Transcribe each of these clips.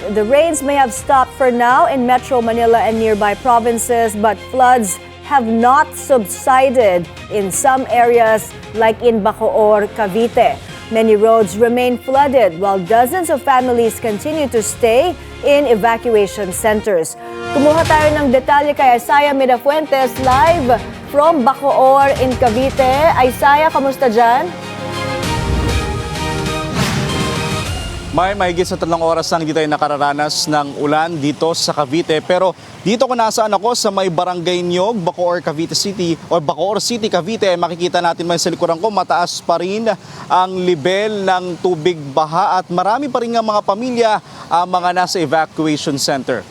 The rains may have stopped for now in Metro Manila and nearby provinces, but floods have not subsided in some areas like in Bacoor, Cavite. Many roads remain flooded while dozens of families continue to stay in evacuation centers. Kumuha tayo ng detalye kay Isaiah Mirafuentes live from Bacoor in Cavite. Isaiah, kamusta dyan? May mahigit sa 3 oras nang hindi tayo nakararanas ng ulan dito sa Cavite. Pero dito kung nasaan ako sa may Barangay Niog, Bacoor, Cavite City o Bacoor City, Cavite, makikita natin may sa likuran ko mataas pa rin ang level ng tubig baha at marami pa rin ng mga pamilya ang mga nasa evacuation center.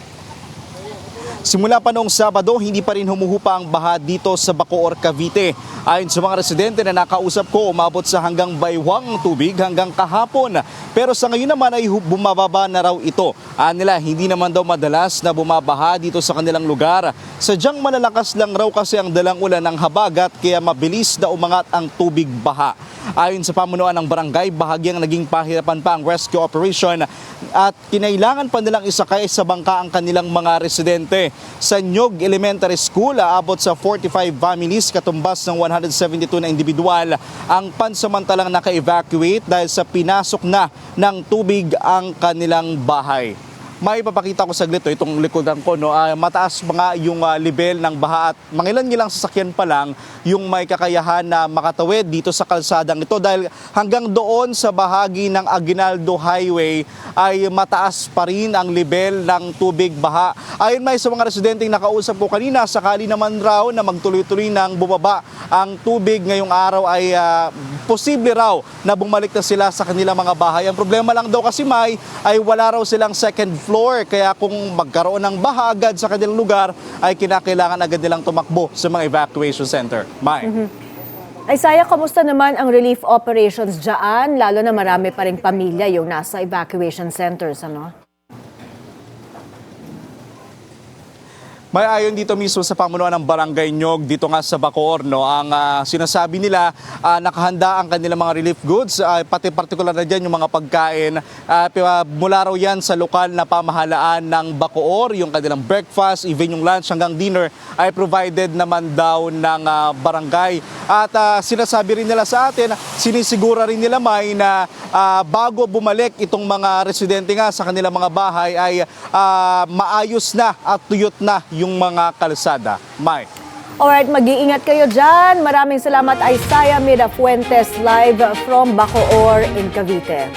Simula pa noong Sabado, hindi pa rin humuhupa ang baha dito sa Bacoor, Cavite. Ayon sa mga residente na nakausap ko, umabot sa hanggang baywang tubig hanggang kahapon. Pero sa ngayon naman ay bumababa na raw ito. Nila, hindi naman daw madalas na bumabaha dito sa kanilang lugar. Sadyang malalakas lang raw kasi ang dalang ulan ng habagat kaya mabilis na umangat ang tubig baha. Ayon sa pamunuan ng barangay, bahagyang naging pahirapan pa ang rescue operation at kinailangan pa nilang isakay sa bangka ang kanilang mga residente. Sa Niog Elementary School, aabot sa 45 families katumbas ng 172 na individual ang pansamantalang naka-evacuate dahil sa pinasok na ng tubig ang kanilang bahay. May papakita ko saglit itong likodan ko, no? Mataas mga yung level ng baha at mangilan-ngilang sasakyan pa lang yung may kakayahan na makatawid dito sa kalsadang ito dahil hanggang doon sa bahagi ng Aguinaldo Highway ay mataas pa rin ang level ng tubig baha. Ayon may sa mga residenteng nakausap ko kanina, sakali naman raw na magtuloy-tuloy ng bumaba ang tubig ngayong araw ay posible raw na bumalik na sila sa kanilang mga bahay. Ang problema lang daw kasi ay wala raw silang second floor kaya kung magkaroon ng baha agad sa kanilang lugar ay kinakailangan agad nilang tumakbo sa mga evacuation center. Isaiah, kamusta naman ang relief operations dyan? Lalo na marami pa ring pamilya yung nasa evacuation centers, ano? May ayon dito mismo sa pamunuan ng Barangay Niog dito nga sa Bacoor, no, ang sinasabi nila nakahanda ang kanilang mga relief goods, pati partikular na dyan yung mga pagkain. Mula raw yan sa lokal na pamahalaan ng Bacoor, yung kanilang breakfast, even yung lunch hanggang dinner ay provided naman daw ng barangay. At sinasabi rin nila sa atin, sinisigura rin nila may na bago bumalik itong mga residente nga sa kanilang mga bahay ay maayos na at tuyot na yung mga kalsada. Alright, mag-iingat kayo dyan. Maraming salamat, Isaiah Mirafuentes live from Bacoor in Cavite.